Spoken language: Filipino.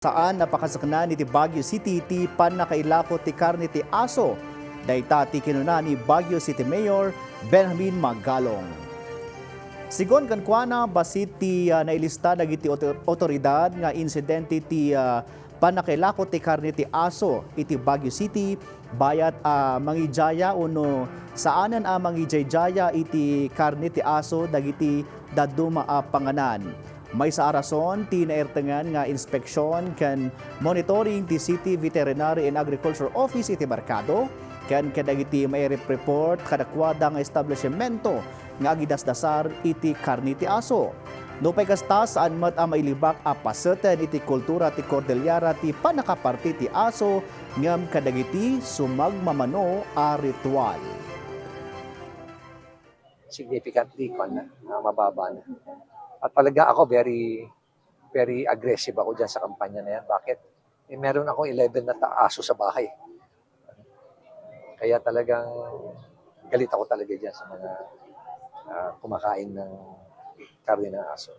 Saan napakasakna ni ti Baguio City ti panakailako ti karne ti aso. Dayta ti kinuna ni Baguio City Mayor Benjamin Magalong. Sigon kankwana basit ti nailista dagiti otoridad nga insidente ti panakailako ti karne ti aso iti Baguio City bayat mangijaya uno saanan mangijayjaya iti karne ti aso dagiti daduma panganan. May sa arason, ti naertengan nga inspeksyon kan monitoring ti City Veterinary and Agriculture Office iti Barkado, kan kadagiti may report kadakwada nga establishmento nga agidasdasar iti karni ti aso. No pay kasta saan mat mailibak paseten iti kultura ti Cordillera ti panakaparti ti aso ngam kadagiti sumagmamano a ritual. Significantly mababa na. At talaga ako very aggressive ako dyan sa kampanya na yan. Bakit? Meron akong 11 na aso sa bahay. Kaya talagang galit ako talaga dyan sa mga kumakain ng karne ng aso.